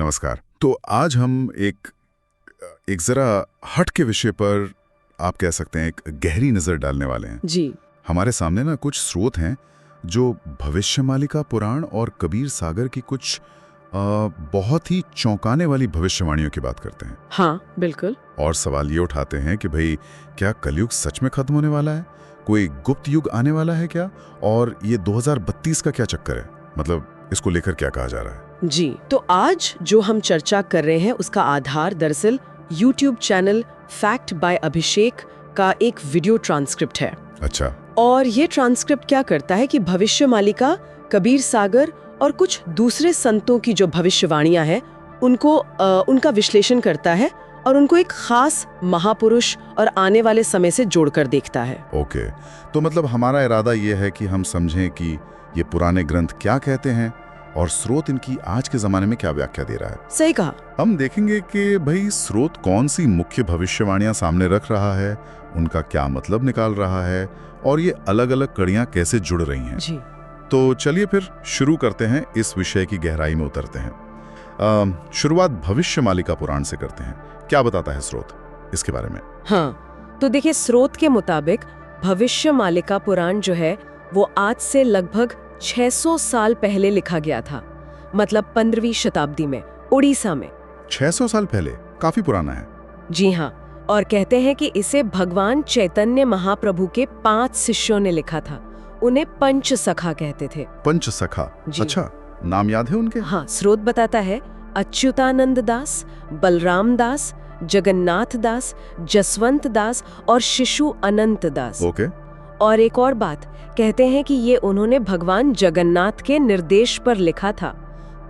नमस्कार। तो आज हम एक एक जरा हट के विषय पर आप कह सकते हैं एक गहरी नजर डालने वाले हैं। जी। हमारे सामने ना कुछ स्रोत हैं जो भविष्यमालिका पुराण और कबीर सागर की कुछ बहुत ही चौंकाने वाली भविष्यवाणियों की बात करते हैं। हाँ, बिल्कुल। और सवाल ये उठाते हैं कि भाई क्या कलयुग सच में खत्म होने वाला है, कोई गुप्त युग आने वाला है क्या, और ये 2032 का क्या चक्कर है, मतलब इसको लेकर क्या कहा जा रहा है। जी, तो आज जो हम चर्चा कर रहे हैं उसका आधार दरअसल YouTube चैनल फैक्ट बाय अभिषेक का एक वीडियो ट्रांसक्रिप्ट है। अच्छा। और ये ट्रांसक्रिप्ट क्या करता है कि भविष्यमालिका, कबीर सागर और कुछ दूसरे संतों की जो भविष्यवाणियां हैं उनको उनका विश्लेषण करता है और उनको एक खास महापुरुष और आने वाले समय से जोड़कर देखता है। ओके, तो मतलब हमारा इरादा ये है कि हम समझें कि ये पुराने ग्रंथ क्या कहते हैं और स्रोत इनकी आज के जमाने में क्या व्याख्या दे रहा है। सही कहा। हम देखेंगे कि भाई स्रोत कौन सी मुख्य भविष्यवाणियां सामने रख रहा है, उनका क्या मतलब निकाल रहा है और ये अलग अलग कड़ियां कैसे जुड़ रही हैं। जी। तो चलिए फिर शुरू करते हैं, इस विषय की गहराई में उतरते हैं। शुरुआत भविष्यमालिका पुराण से करते हैं। क्या बताता है स्रोत इसके बारे में? हाँ, तो देखिए, स्रोत के मुताबिक भविष्यमालिका पुराण जो है वो आज से लगभग 600 साल पहले लिखा गया था, मतलब 15वीं शताब्दी में उड़ीसा में। 600 साल पहले, काफी पुराना है। जी हाँ, और कहते हैं कि इसे भगवान चैतन्य महाप्रभु के 5 शिष्यों ने लिखा था। उन्हें पंच सखा कहते थे। पंच सखा? अच्छा, नाम याद है उनके? हाँ, स्रोत बताता है अच्युतानंद दास, बलराम दास, जगन्नाथ दास, जसवंत दास और शिशु अनंत दास। ओके। और एक और बात, कहते हैं कि ये उन्होंने भगवान जगन्नाथ के निर्देश पर लिखा था,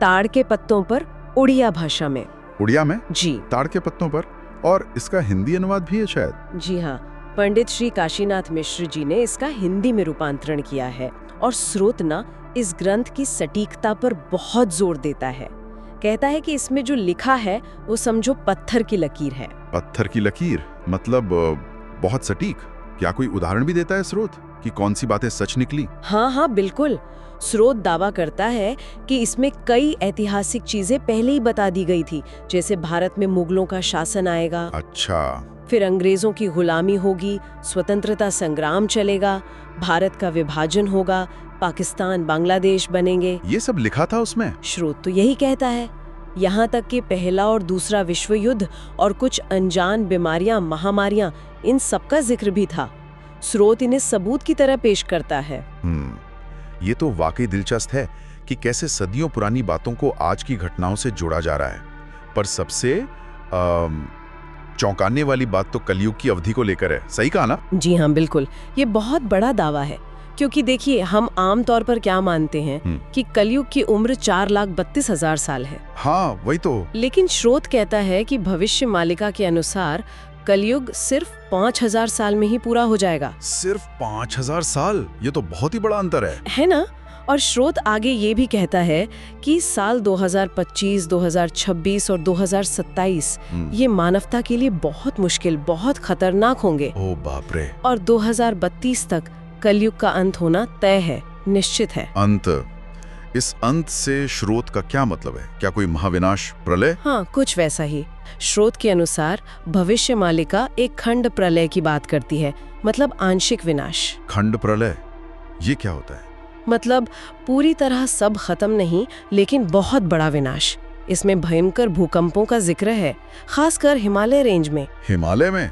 ताड़ के पत्तों पर, उड़िया भाषा में। उड़िया में? जी, ताड़ के पत्तों पर। और इसका हिंदी अनुवाद भी है शायद? जी हाँ, पंडित श्री काशीनाथ मिश्र जी ने इसका हिंदी में रूपांतरण किया है। और स्रोत ना इस ग्रंथ की सटीकता पर बहुत जोर देता है। कहता है कि इसमें जो लिखा है वो समझो पत्थर की लकीर है। पत्थर की लकीर मतलब बहुत सटीक। क्या कोई उदाहरण भी देता है स्रोत कि कौन सी बातें सच निकली? हाँ, बिल्कुल। स्रोत दावा करता है कि इसमें कई ऐतिहासिक चीजें पहले ही बता दी गई थी, जैसे भारत में मुगलों का शासन आएगा। अच्छा। फिर अंग्रेजों की गुलामी होगी, स्वतंत्रता संग्राम चलेगा, भारत का विभाजन होगा, पाकिस्तान बांग्लादेश बनेंगे। ये सब लिखा था उसमें? स्रोत तो यही कहता है। यहाँ तक कि पहला और दूसरा विश्व युद्ध और कुछ अनजान बीमारियां, महामारियां, इन सब का जिक्र भी था। स्रोत इन्हें सबूत की तरह पेश करता है। ये तो वाकई दिलचस्प है कि कैसे सदियों पुरानी बातों को आज की घटनाओं से जोड़ा जा रहा है। पर सबसे चौंकाने वाली बात तो कलयुग की अवधि को लेकर है। सही कहा ना? जी हाँ, बिल्कुल। ये बहुत बड़ा दावा है, क्योंकि देखिए, हम आम तौर पर क्या मानते हैं कि कलयुग की उम्र 4,32,000 साल है। हाँ, वही तो। लेकिन स्रोत कहता है कि भविष्यमालिका के अनुसार कलयुग सिर्फ 5,000 साल में ही पूरा हो जाएगा। सिर्फ 5,000 साल? ये तो बहुत ही बड़ा अंतर है ना? और स्रोत आगे ये भी कहता है कि साल 2025, 2026 और 2027 ये मानवता के लिए बहुत मुश्किल, बहुत खतरनाक होंगे। ओ बाप रे। और 2032 तक कलयुग का अंत होना तय है, निश्चित है। अंत? इस अंत से स्रोत का क्या मतलब है? क्या कोई महाविनाश, प्रलय? हाँ, कुछ वैसा ही। स्रोत के अनुसार भविष्यमालिका एक खंड प्रलय की बात करती है, मतलब आंशिक विनाश। खंड प्रलय, ये क्या होता है? मतलब पूरी तरह सब खत्म नहीं, लेकिन बहुत बड़ा विनाश। इसमें भयंकर भूकंपों का जिक्र है, खासकर हिमालय रेंज में। हिमालय में?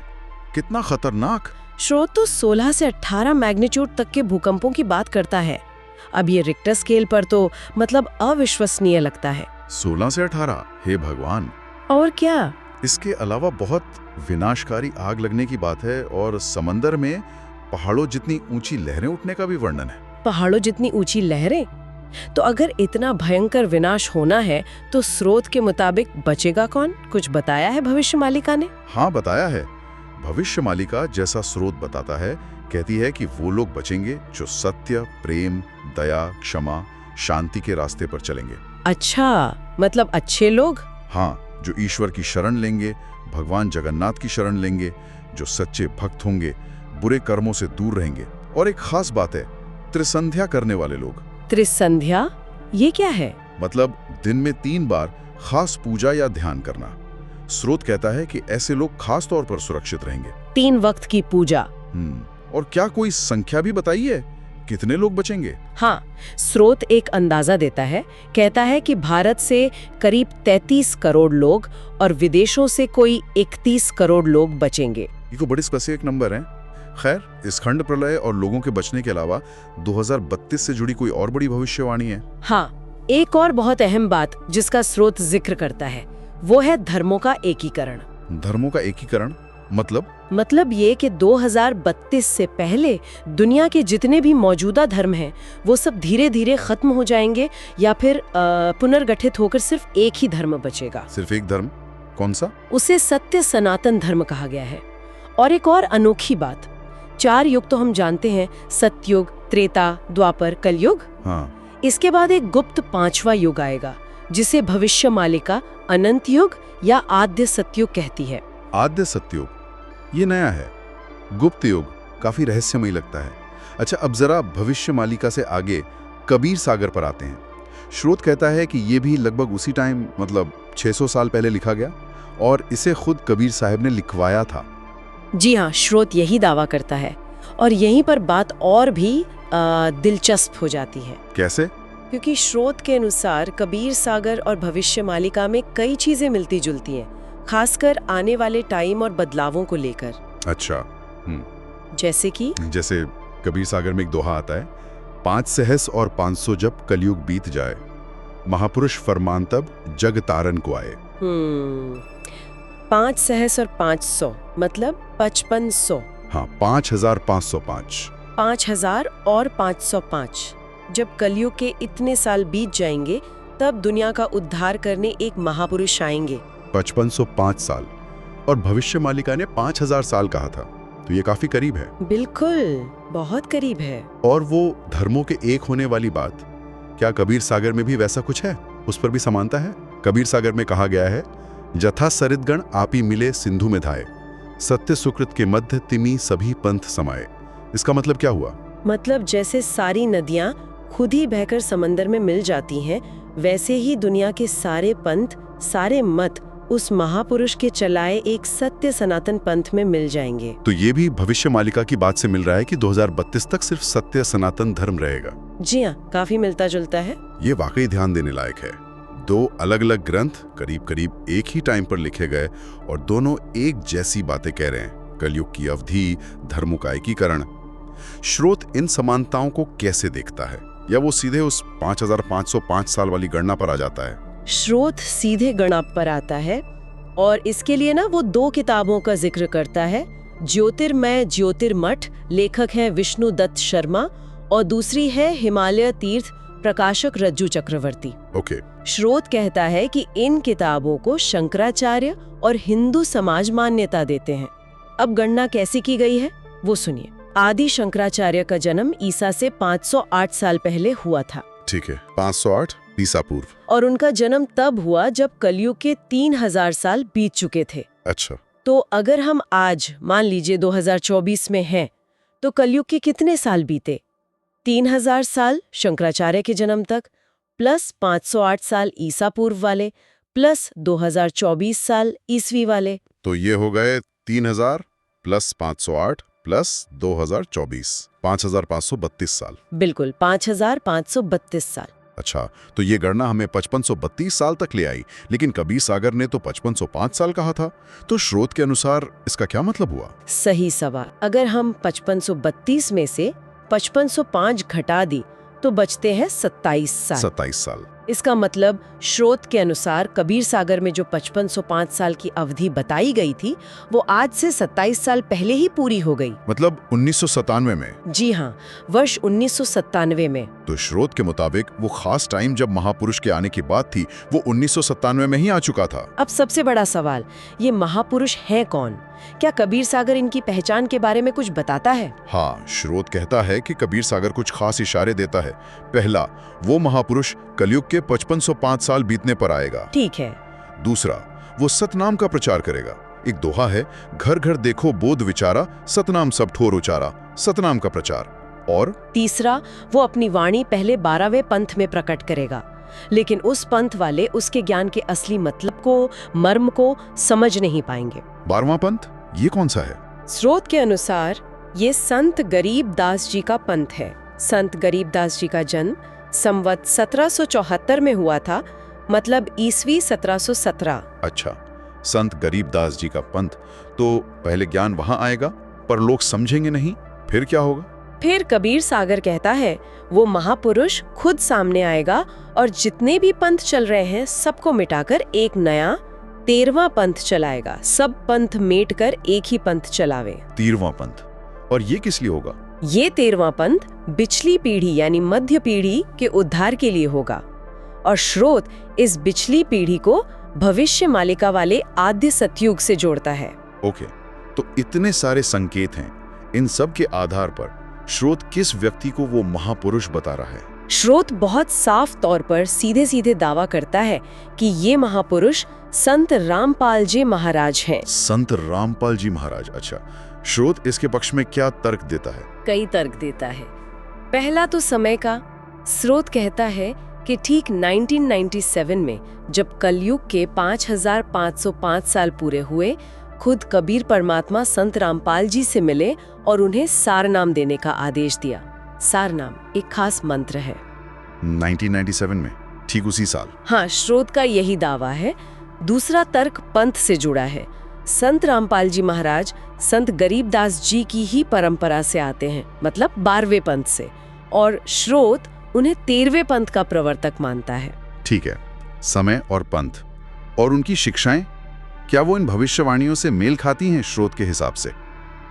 कितना खतरनाक! स्रोत तो 16 से 18 मैग्नीट्यूड तक के भूकंपों की बात करता है। अब ये रिक्टर स्केल पर तो मतलब अविश्वसनीय लगता है। 16 से 18? हे भगवान! और क्या? इसके अलावा बहुत विनाशकारी आग लगने की बात है और समंदर में पहाड़ों जितनी ऊंची लहरें उठने का भी वर्णन है। पहाड़ों जितनी ऊंची लहरें? तो अगर इतना भयंकर विनाश होना है तो स्रोत के मुताबिक बचेगा कौन? कुछ बताया है भविष्यमालिका ने? हाँ, बताया है। भविष्यमालिका, जैसा स्रोत बताता है, कहती है कि वो लोग बचेंगे जो सत्य, प्रेम, दया, क्षमा, शांति के रास्ते पर चलेंगे। अच्छा, मतलब अच्छे लोग? हाँ, जो ईश्वर की शरण लेंगे, भगवान जगन्नाथ की शरण लेंगे, जो सच्चे भक्त होंगे, बुरे कर्मों से दूर रहेंगे। और एक खास बात है, त्रिसंध्या करने वाले लोग। त्रिसंध्या? ये क्या है? मतलब दिन में 3 बार खास पूजा या ध्यान करना। स्रोत कहता है कि ऐसे लोग खास तौर पर सुरक्षित रहेंगे। 3 वक्त की पूजा। और क्या कोई संख्या भी बताई है, कितने लोग बचेंगे? हाँ, स्रोत एक अंदाजा देता है। कहता है कि भारत से करीब 33 करोड़ लोग और विदेशों से कोई 31 करोड़ लोग बचेंगे। ये तो बड़ी स्पेसिफिक नंबर है। खैर, इस खंड प्रलय और लोगों के बचने के अलावा 2032 से जुड़ी कोई और बड़ी भविष्यवाणी है? हाँ, एक और बहुत अहम बात जिसका स्रोत जिक्र करता है वो है धर्मों का एकीकरण। धर्मों का एकीकरण मतलब ये कि 2032 से पहले दुनिया के जितने भी मौजूदा धर्म हैं वो सब धीरे धीरे खत्म हो जाएंगे या फिर पुनर्गठित होकर सिर्फ एक ही धर्म बचेगा। सिर्फ एक धर्म? कौन सा? उसे सत्य सनातन धर्म कहा गया है। और एक और अनोखी बात, 4 युग तो हम जानते हैं, सतयुग, त्रेता, द्वापर, कलयुग। हाँ। इसके बाद एक गुप्त 5वां युग आएगा जिसे भविष्य मालिका अनंत युग या आद्य सतयुग कहती है। आद्य सतयुग, ये नया है। गुप्त युग काफी रहस्यमयी लगता है। अच्छा, अब जरा भविष्य मालिका से आगे कबीर सागर पर आते हैं। स्रोत कहता है कि ये भी लगभग उसी टाइम, मतलब 600 साल पहले लिखा गया और इसे खुद कबीर साहब ने लिखवाया था। जी हाँ, स्रोत यही दावा करता है और यहीं पर बात और भी दिलचस्प हो जाती है। कैसे? क्योंकि स्रोत के अनुसार कबीर सागर और भविष्य मालिका में कई चीजें मिलती जुलती हैं, खासकर आने वाले टाइम और बदलावों को लेकर। अच्छा। जैसे कबीर सागर में एक दोहा आता है, 5 सहस और 500 जब कलयुग बीत जाए, महापुरुष फरमान तब जग तारन को आए। 5 सहस और 500 मतलब 5500। हाँ, 5505। 5000 और 505। जब कलयुग के इतने साल बीत जाएंगे तब दुनिया का उद्धार करने एक महापुरुष आएंगे। 5505 साल और भविष्य मालिका ने 5000 साल कहा था, तो ये काफी करीब है। बिल्कुल, बहुत करीब है। और वो धर्मों के एक होने वाली बात, क्या कबीर सागर में भी वैसा कुछ है? उस पर भी समानता है। कबीर सागर में कहा गया है, जथा सरितगण आपी मिले सिंधु में धाये, सत्य सुकृत के मध्य तिमी सभी पंथ समाये। इसका मतलब क्या हुआ? मतलब जैसे सारी नदियां खुद ही बहकर समंदर में मिल जाती हैं, वैसे ही दुनिया के सारे पंथ, सारे मत उस महापुरुष के चलाए एक सत्य सनातन पंथ में मिल जाएंगे। तो ये भी भविष्य मालिका की बात से मिल रहा है कि 2032 तक सिर्फ सत्य सनातन धर्म रहेगा। जी हाँ, काफी मिलता जुलता है। ये वाकई ध्यान देने लायक है। 2 अलग अलग ग्रंथ करीब करीब एक ही टाइम पर लिखे गए और दोनों एक जैसी बातें कह रहे हैं। कलयुग की अवधि, धर्मों का एकीकरण। स्रोत इन समानताओं को कैसे देखता है, या वो सीधे उस 5505 साल वाली गणना पर आ जाता है? स्रोत सीधे गणना पर आता है और इसके लिए ना वो 2 किताबों का जिक्र करता है। ज्योतिर्मय ज्योतिर्मठ, लेखक हैं विष्णु दत्त शर्मा, और दूसरी है हिमालय तीर्थ, प्रकाशक रज्जू चक्रवर्ती। ओके। स्रोत कहता है कि इन किताबों को शंकराचार्य और हिंदू समाज मान्यता देते हैं। अब गणना कैसी की गई है वो सुनिए। आदि शंकराचार्य का जन्म ईसा से 508 साल पहले हुआ था। ठीक है, 508 ईसा पूर्व। और उनका जन्म तब हुआ जब कलयुग के 3000 साल बीत चुके थे। अच्छा। तो अगर हम आज मान लीजिए 2024 में हैं, तो कलयुग के कितने साल बीते? 3000 साल शंकराचार्य के जन्म तक, प्लस 508 साल ईसा पूर्व वाले, प्लस 2024 साल ईसवी वाले। तो ये हो गए 3000 प्लस 508 प्लस 2024, 5532 साल। बिल्कुल, 5532 साल। अच्छा, तो ये गणना हमें 5532 साल तक ले आई, लेकिन कबीर सागर ने तो 5505 साल कहा था। तो स्रोत के अनुसार इसका क्या मतलब हुआ? सही सवाल। अगर हम 5532 में से 5505 घटा दी तो बचते हैं 27 साल। 27 साल। इसका मतलब स्रोत के अनुसार कबीर सागर में जो 5505 साल की अवधि बताई गई थी वो आज से 27 साल पहले ही पूरी हो गई। मतलब 1997 में? जी हाँ, वर्ष 1997 में। तो स्रोत के मुताबिक वो खास टाइम जब महापुरुष के आने की बात थी वो 1997 में ही आ चुका था। अब सबसे बड़ा सवाल, ये महापुरुष हैं कौन? क्या कबीर सागर इनकी पहचान के बारे में कुछ बताता है? हाँ, स्रोत कहता है कि कबीर सागर कुछ खास इशारे देता है। पहला, वो महापुरुष कलयुग के 5505 साल बीतने पर आएगा। ठीक है। दूसरा, वो सतनाम का प्रचार करेगा। एक दोहा है, घर घर देखो बोध विचारा, सतनाम सब ठोर उचारा, सतनाम का प्रचार। और तीसरा, वो अपनी वाणी पहले 12वें पंथ में प्रकट करेगा, लेकिन उस पंथ वाले उसके ज्ञान के असली मतलब को, मर्म को समझ नहीं पाएंगे। 12वां पंथ ये कौन सा है? स्रोत के अनुसार ये संत गरीब दास जी का पंथ है। संत गरीब दास जी का जन्म संवत 1774 में हुआ था, मतलब ईस्वी 1717। अच्छा, संत गरीबदास जी का पंथ। तो पहले ज्ञान वहां आएगा, पर लोग समझेंगे नहीं, फिर क्या होगा? फिर कबीर सागर कहता है वो महापुरुष खुद सामने आएगा और जितने भी पंथ चल रहे हैं सबको मिटाकर एक नया 13वां पंथ चलाएगा। सब पंथ मेट कर एक ही पंथ चलावे। 13वां पंथ। और ये किस लिए होगा? ये 13वां पंथ बिचली पीढ़ी यानी मध्य पीढ़ी के उद्धार के लिए होगा, और स्रोत इस बिचली पीढ़ी को भविष्य मालिका वाले आद्य सतयुग से जोड़ता है। ओके, तो इतने सारे संकेत हैं, इन सब के आधार पर स्रोत किस व्यक्ति को वो महापुरुष बता रहा है? स्रोत बहुत साफ तौर पर सीधे सीधे दावा करता है कि ये महापुरुष संत रामपाल जी महाराज हैं। संत रामपाल जी महाराज। अच्छा, स्रोत इसके पक्ष में क्या तर्क देता है? कई तर्क देता है। पहला तो समय का। स्रोत कहता है कि ठीक 1997 में जब कलयुग के 5505 साल पूरे हुए, खुद कबीर परमात्मा संत रामपाल जी से मिले और उन्हें सारनाम देने का आदेश दिया। सारनाम एक खास मंत्र है। 1997 में, ठीक उसी साल। हाँ, स्रोत का यही दावा है। दूसरा तर्क पंथ से जुड़ा है। संत रामपाल जी महाराज संत गरीबदास जी की ही परंपरा से आते हैं, मतलब 12वें पंथ से, और स्रोत उन्हें 13वें पंथ का प्रवर्तक मानता है। ठीक है, समय और पंथ और उनकी शिक्षाएं, क्या वो इन भविष्यवाणियों से मेल खाती हैं स्रोत के हिसाब से?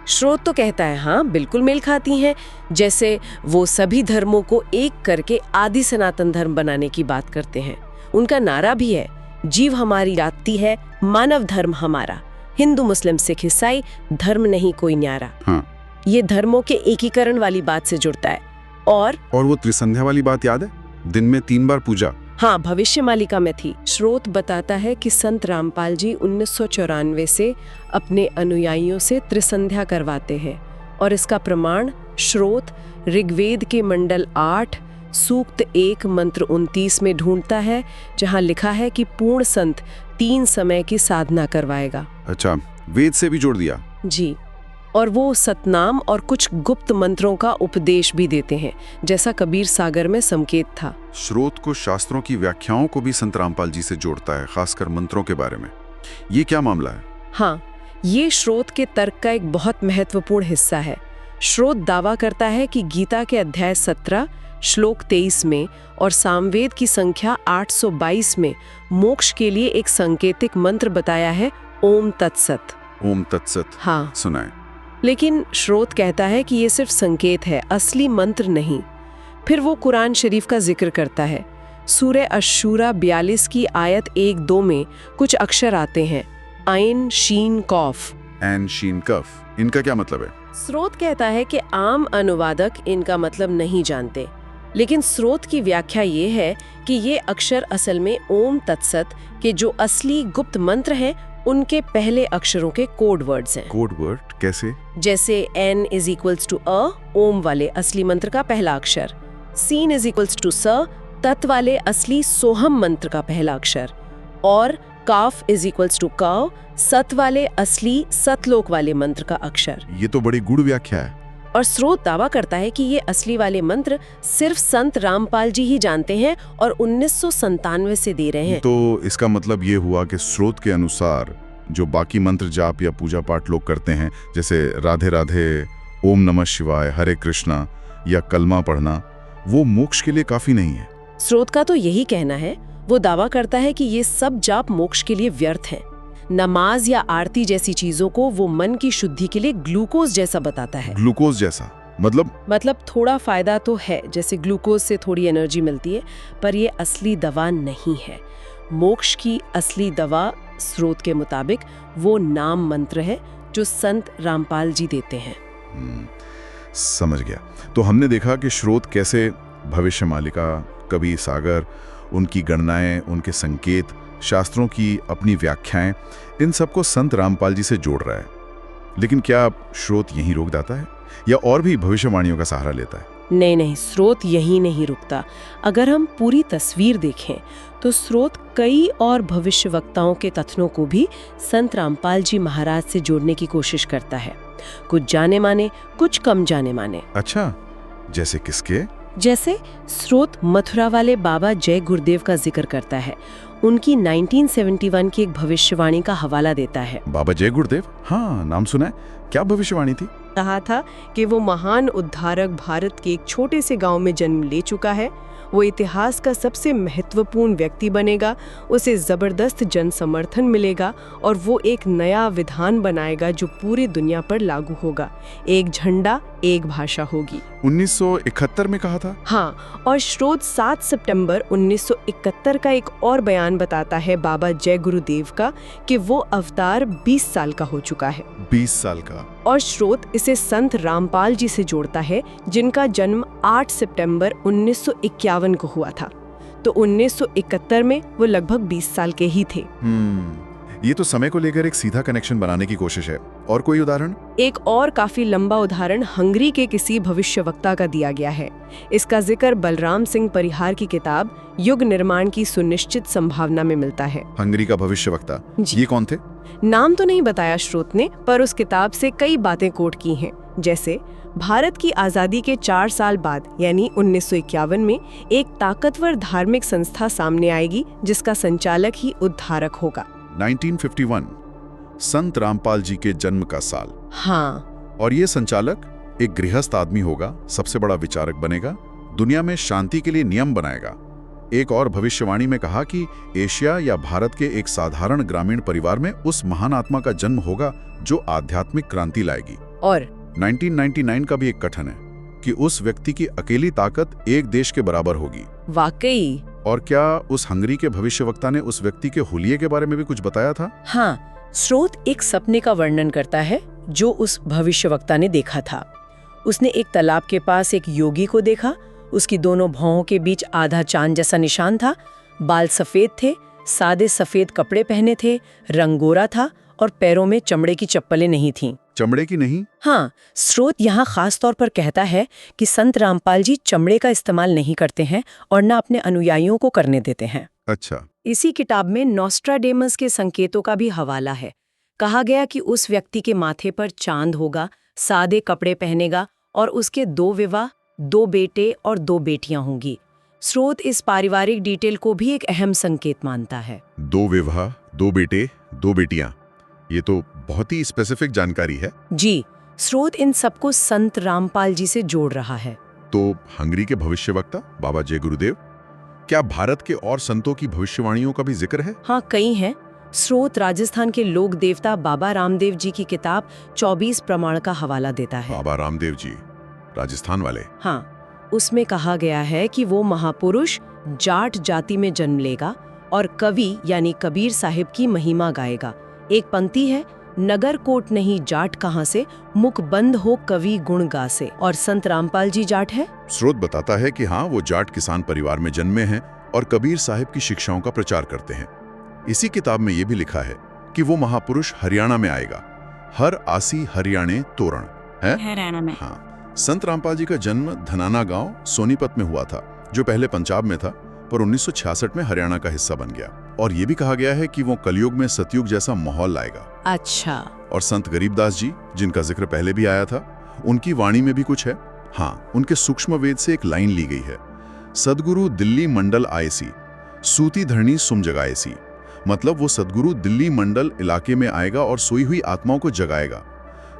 स्रोत तो कहता है हाँ, बिल्कुल मेल खाती हैं। जैसे वो सभी धर्मों को एक करके आदि सनातन धर्म बनाने की बात करते हैं। उनका नारा भी है, जीव हमारी जाति है, मानव धर्म हमारा, हिंदू मुस्लिम सिख ईसाई धर्म नहीं कोई न्यारा। हाँ। ये धर्मों के एकीकरण वाली बात से जुड़ता है। और वो त्रिसंध्या वाली बात याद है? दिन में 3 बार पूजा। हाँ, भविष्य मालिका में थी। स्रोत बताता है कि संत रामपाल जी 1994 से अपने अनुयायियों से त्रिसंध्या करवाते हैं, और इसका प्रमाण स्रोत ऋग्वेद के मंडल 8 सूक्त 1 मंत्र 29 में ढूंढता है, जहाँ लिखा है कि पूर्ण संत 3 समय की साधना करवाएगा। अच्छा, वेद से भी जोड़ दिया। जी, और वो सतनाम और कुछ गुप्त मंत्रों का उपदेश भी देते हैं, जैसा कबीर सागर में संकेत था। स्रोत को शास्त्रों की व्याख्याओं को भी संत रामपाल जी से जोड़ता है, खासकर मंत्रों के बारे में। ये क्या मामला है? हाँ, ये स्रोत के तर्क का एक बहुत महत्वपूर्ण हिस्सा है। स्रोत दावा करता है कि गीता के अध्याय 17 श्लोक 23 में और सामवेद की संख्या 822 में मोक्ष के लिए एक सांकेतिक मंत्र बताया है, ओम तत्सत। ओम तत्सत। हाँ, सुना है। लेकिन स्रोत कहता है कि ये सिर्फ संकेत है, असली मंत्र नहीं। फिर वो कुरान शरीफ का जिक्र करता है। सूरह अश-शूरा 42 की आयत 1-2 में कुछ अक्षर आते हैं, आइन शीन कॉफ। एन शीन कफ, इनका क्या मतलब है? स्रोत कहता है कि आम अनुवादक इनका मतलब नहीं जानते, लेकिन स्रोत की व्याख्या ये है कि ये अक्षर असल में ओम तत्सत के जो असली गुप्त मंत्र हैं उनके पहले अक्षरों के कोड वर्ड्स हैं। कोड वर्ड कैसे? जैसे n = अ, ओम वाले असली मंत्र का पहला अक्षर, सीन = स, तत् वाले असली सोहम मंत्र का पहला अक्षर, और काफ = क, सत वाले असली सतलोक वाले मंत्र का अक्षर। ये तो बड़ी गूढ़ व्याख्या है। और स्रोत दावा करता है कि ये असली वाले मंत्र सिर्फ संत रामपाल जी ही जानते हैं और 1997 से दे रहे हैं। तो इसका मतलब ये हुआ कि स्रोत के अनुसार जो बाकी मंत्र जाप या पूजा पाठ लोग करते हैं, जैसे राधे राधे, ओम नमः शिवाय, हरे कृष्णा या कलमा पढ़ना, वो मोक्ष के लिए काफी नहीं है। स्रोत का तो यही कहना है। वो दावा करता है कि ये सब जाप मोक्ष के लिए व्यर्थ हैं। नमाज या आरती जैसी चीजों को वो मन की शुद्धि के लिए ग्लूकोज जैसा बताता है। ग्लूकोज जैसा मतलब थोड़ा फायदा तो है, जैसे ग्लूकोज से थोड़ी एनर्जी मिलती है, पर ये असली दवा नहीं है। मोक्ष की असली दवा स्रोत के मुताबिक वो नाम मंत्र है जो संत रामपाल जी देते हैं। समझ गया। तो हमने देखा कि स्रोत कैसे भविष्य मालिका, कबीर सागर, उनकी गणनाएं, उनके संकेत, शास्त्रों की अपनी व्याख्याएं, इन सबको संत रामपाल जी से जोड़ रहा है। लेकिन क्या स्रोत यहीं रोक जाता है या और भी भविष्यवाणियों का सहारा लेता है? नहीं नहीं, स्रोत यही नहीं रुकता। अगर हम पूरी तस्वीर देखें तो स्रोत कई और भविष्यवक्ताओं के कथनों को भी संत रामपाल जी महाराज से जोड़ने की कोशिश करता है। कुछ जाने माने, कुछ कम जाने माने। अच्छा, जैसे किसके? जैसे स्रोत मथुरा वाले बाबा जय गुरुदेव का जिक्र करता है। उनकी 1971 की एक भविष्यवाणी का हवाला देता है। बाबा जय गुरुदेव, हाँ नाम सुना है। क्या भविष्यवाणी थी? कहा था कि वो महान उद्धारक भारत के एक छोटे से गांव में जन्म ले चुका है। वो इतिहास का सबसे महत्वपूर्ण व्यक्ति बनेगा, उसे जबरदस्त जन समर्थन मिलेगा और वो एक नया विधान बनाएगा जो पूरी दुनिया पर लागू होगा। एक झंडा, एक भाषा होगी। 1971 में कहा था? हाँ, और स्रोत 7 सितंबर 1971 का एक और बयान बताता है बाबा जय गुरुदेव का कि वो अवतार 20 साल का हो चुका है। 20 साल का। और स्रोत इसे संत रामपाल जी से जोड़ता है, जिनका जन्म 8 सितंबर 1951 को हुआ था। तो 1971 में वो लगभग 20 साल के ही थे। ये तो समय को लेकर एक सीधा कनेक्शन बनाने की कोशिश है। और कोई उदाहरण? एक और काफी लंबा उदाहरण हंगरी के किसी भविष्यवक्ता का दिया गया है। इसका जिक्र बलराम सिंह परिहार की किताब युग निर्माण की सुनिश्चित संभावना में मिलता है। हंगरी का भविष्यवक्ता, ये कौन थे? नाम तो नहीं बताया स्रोत ने, पर उस किताब से कई बातें कोट की हैं। जैसे भारत की आजादी के 4 साल बाद यानी 1951 में एक ताकतवर धार्मिक संस्था सामने आएगी जिसका संचालक ही उद्धारक होगा। 1951 संत रामपाल जी के जन्म का साल। हाँ, और ये संचालक एक गृहस्थ आदमी होगा, सबसे बड़ा विचारक बनेगा, दुनिया में शांति के लिए नियम बनाएगा। एक और भविष्यवाणी में कहा कि एशिया या भारत के एक साधारण ग्रामीण परिवार में उस महान आत्मा का जन्म होगा जो आध्यात्मिक क्रांति लाएगी। और 1999 का भी एक कथन है कि उस व्यक्ति की अकेली ताकत एक देश के बराबर होगी। वाकई। और क्या उस हंगरी के भविष्यवक्ता ने उस व्यक्ति के हुलिये के बारे में भी कुछ बताया था? हाँ, स्रोत एक सपने का वर्णन करता है जो उस भविष्यवक्ता ने देखा था। उसने एक तालाब के पास एक योगी को देखा। उसकी दोनों भौहों के बीच आधा चांद जैसा निशान था। बाल सफेद थे, सादे सफेद कपड़े पहने थे, रंग गोरा था और पैरों में चमड़े की चप्पलें नहीं थीं। चमड़े की नहीं? हाँ, स्रोत यहाँ खास तौर पर कहता है कि संत रामपाल जी चमड़े का इस्तेमाल नहीं करते हैं और न अपने अनुयायियों को करने देते हैं। अच्छा। इसी किताब में नोस्ट्राडेमस के संकेतों का भी हवाला है। कहा गया कि उस व्यक्ति के माथे पर चांद होगा, सादे कपड़े पहनेगा और उसके 2 विवाह, 2 बेटे और 2 बेटियां होंगी। स्रोत इस पारिवारिक डिटेल को भी एक अहम संकेत मानता है। 2 विवाह, 2 बेटे, 2 बेटियां, ये तो बहुत ही स्पेसिफिक जानकारी है। जी, स्रोत इन सबको संत रामपाल जी से जोड़ रहा है। तो हंगरी के भविष्यवक्ता बाबा जय गुरुदेव, क्या भारत के और संतों की भविष्यवाणियों का भी जिक्र है? हाँ, कई हैं। स्रोत राजस्थान के लोक देवता बाबा रामदेव जी की किताब 24 प्रमाण का हवाला देता है। बाबा रामदेव जी, राजस्थान वाले? हाँ, उसमें कहा गया है कि वो महापुरुष जाट जाति में जन्म लेगा और कवि यानी कबीर साहिब की महिमा गाएगा। एक पंक्ति है, नगर कोट नहीं जाट कहाँ से, मुख बंद हो कवि गुण गासे। और संत रामपाल जी जाट है? स्रोत बताता है कि हाँ, वो जाट किसान परिवार में जन्मे हैं और कबीर साहिब की शिक्षाओं का प्रचार करते हैं। इसी किताब में ये भी लिखा है कि वो महापुरुष हरियाणा में आएगा। हर आसी हरियाणे तोरण है हरियाणा में। हाँ, संत रामपाल जी का जन्म धनाना गांव सोनीपत में हुआ था, जो पहले पंजाब में था पर 1966 में हरियाणा का हिस्सा बन गया। और ये भी कहा गया है कि वो कलयुग में सतयुग जैसा माहौल लाएगा। अच्छा। और संत गरीबदास जी, जिनका जिक्र पहले भी आया था, उनकी वाणी में भी कुछ है। हाँ, उनके सूक्ष्म वेद से एक लाइन ली गई है, सदगुरु दिल्ली मंडल आयसी, सूती धरणी सुम जगाएसी। मतलब वो सदगुरु दिल्ली मंडल इलाके में आएगा और सोई हुई आत्माओं को जगाएगा।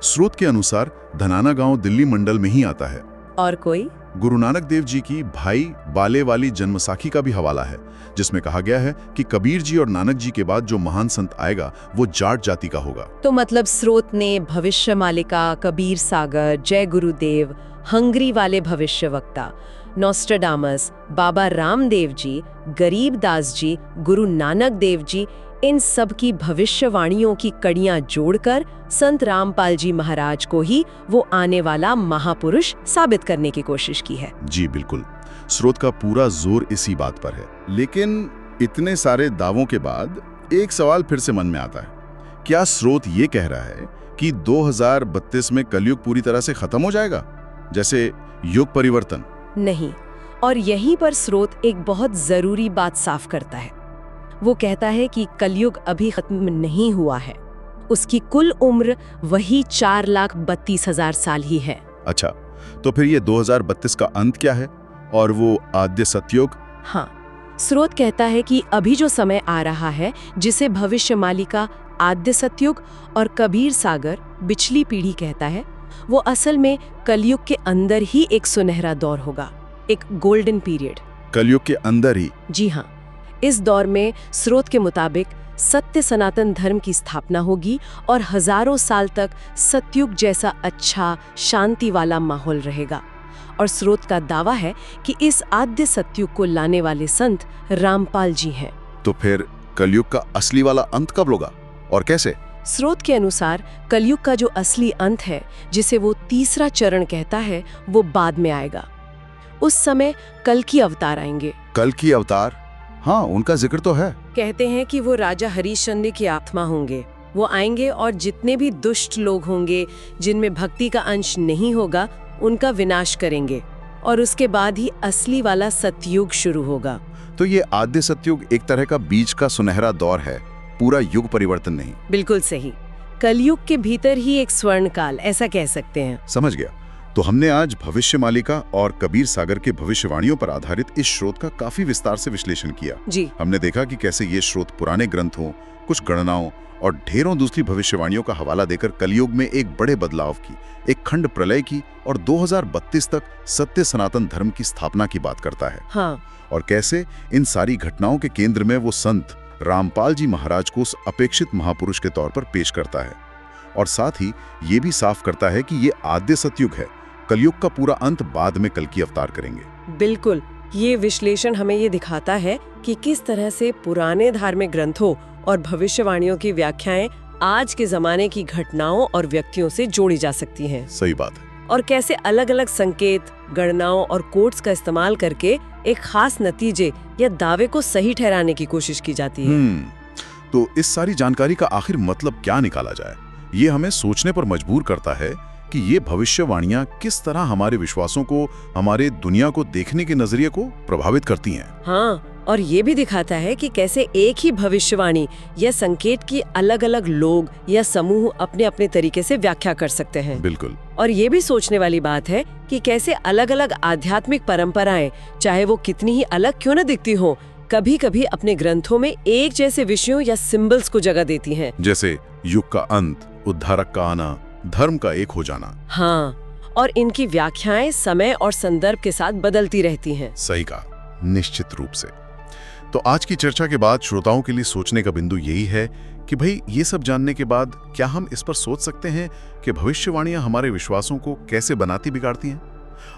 स्रोत के अनुसार धनाना गांव दिल्ली मंडल में ही आता है। और कोई? गुरु नानक देव जी की भाई बाले वाली जन्मसाखी का भी हवाला है, जिसमें कहा गया है कि कबीर जी और नानक जी के बाद जो महान संत आएगा वो जाट जाति का होगा। तो मतलब स्रोत ने भविष्य मालिका, कबीर सागर, जय गुरुदेव, हंगरी वाले भविष्यवक्ता, नोस्ट्राडामस, बाबा रामदेव जी, गरीबदास जी, गुरु नानक देव जी, इन सब की भविष्यवाणियों की कड़ियां जोड़कर संत रामपाल जी महाराज को ही वो आने वाला महापुरुष साबित करने की कोशिश की है। जी बिल्कुल, स्रोत का पूरा जोर इसी बात पर है। लेकिन इतने सारे दावों के बाद एक सवाल फिर से मन में आता है, क्या स्रोत ये कह रहा है कि 2032 में कलयुग पूरी तरह से खत्म हो जाएगा, जैसे युग परिवर्तन? नहीं, और यहीं पर स्रोत एक बहुत जरूरी बात साफ करता है। वो कहता है कि कलयुग अभी खत्म नहीं हुआ है, उसकी कुल उम्र वही 4,32,000 साल ही है। अच्छा, तो फिर ये 2032 का अंत क्या है और वो आद्य सतयुग? हाँ, स्रोत कहता है कि अभी जो समय आ रहा है, जिसे भविष्यमालिका आद्य सतयुग और कबीर सागर पिछली पीढ़ी कहता है, वो असल में कलयुग के अंदर ही एक सुनहरा दौर होगा, एक गोल्डन पीरियड। कलयुग के अंदर ही? जी हाँ, इस दौर में स्रोत के मुताबिक सत्य सनातन धर्म की स्थापना होगी और हजारों साल तक सतयुग जैसा अच्छा शांति वाला माहौल रहेगा। और स्रोत का दावा है कि इस आद्य सतयुग को लाने वाले संत रामपाल जी हैं। तो फिर कलयुग का असली वाला अंत कब होगा और कैसे? स्रोत के अनुसार कलयुग का जो असली अंत है, जिसे वो तीसरा चरण कहता है, वो बाद में आएगा। उस समय कल्कि अवतार आएंगे। कल्कि अवतार? हाँ, उनका जिक्र तो है। कहते हैं कि वो राजा हरिश्चंद्र की आत्मा होंगे। वो आएंगे और जितने भी दुष्ट लोग होंगे, जिनमें भक्ति का अंश नहीं होगा, उनका विनाश करेंगे और उसके बाद ही असली वाला सतयुग शुरू होगा। तो ये आद्य सतयुग एक तरह का बीच का सुनहरा दौर है, पूरा युग परिवर्तन नहीं। बिल्कुल सही, कलयुग के भीतर ही एक स्वर्ण काल, ऐसा कह सकते हैं। समझ गया। तो हमने आज भविष्यमालिका और कबीर सागर के भविष्यवाणियों पर आधारित इस स्रोत का काफी विस्तार से विश्लेषण किया। जी, हमने देखा कि कैसे ये स्रोत पुराने ग्रंथों, कुछ गणनाओं और ढेरों दूसरी भविष्यवाणियों का हवाला देकर कलयुग में एक बड़े बदलाव की, एक खंड प्रलय की और 2032 तक सत्य सनातन धर्म की स्थापना की बात करता है। हाँ, और कैसे इन सारी घटनाओं के केंद्र में वो संत रामपाल जी महाराज को उस अपेक्षित महापुरुष के तौर पर पेश करता है। और साथ ही ये भी साफ करता है कि ये आद्य सतयुग है, कलयुग का पूरा अंत बाद में कल्कि अवतार करेंगे। बिल्कुल, ये विश्लेषण हमें ये दिखाता है कि किस तरह से पुराने धार्मिक ग्रंथों और भविष्यवाणियों की व्याख्याएं आज के जमाने की घटनाओं और व्यक्तियों से जोड़ी जा सकती हैं। सही बात है। और कैसे अलग-अलग संकेत, गणनाओं और कोड्स का इस्तेमाल करके एक खास नतीजे या दावे को सही ठहराने की कोशिश की जाती है। तो इस सारी जानकारी का आखिर मतलब क्या निकाला जाए? ये हमें सोचने पर मजबूर करता है कि ये भविष्यवाणियां किस तरह हमारे विश्वासों को, हमारे दुनिया को देखने के नजरिए को प्रभावित करती हैं। हाँ, और ये भी दिखाता है कि कैसे एक ही भविष्यवाणी या संकेत की अलग-अलग लोग या समूह अपने अपने तरीके से व्याख्या कर सकते हैं। बिल्कुल। और ये भी सोचने वाली बात है कि कैसे अलग-अलग आध्यात्मिक परंपराएं, चाहे वो कितनी ही अलग क्यों न दिखती हो, कभी-कभी अपने ग्रंथों में एक जैसे विषयों या सिंबल्स को जगह देती हैं। जैसे युग का अंत, उद्धारक का आना, धर्म का एक हो जाना। हाँ, और इनकी व्याख्याएं समय और संदर्भ के साथ बदलती रहती हैं। सही कहा, निश्चित रूप से। तो आज की चर्चा के बाद श्रोताओं के लिए सोचने का बिंदु यही है कि भाई, ये सब जानने के बाद क्या हम इस पर सोच सकते हैं कि भविष्यवाणियां हमारे विश्वासों को कैसे बनाती बिगाड़ती हैं,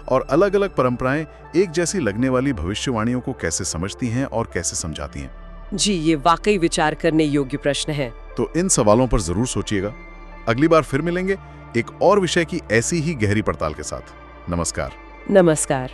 और अलग अलग परंपराएं एक जैसी लगने वाली भविष्यवाणियों को कैसे समझती हैं और कैसे समझाती हैं। जी, ये वाकई विचार करने योग्य प्रश्न है। तो इन सवालों पर जरूर सोचिएगा। अगली बार फिर मिलेंगे एक और विषय की ऐसी ही गहरी पड़ताल के साथ। नमस्कार। नमस्कार।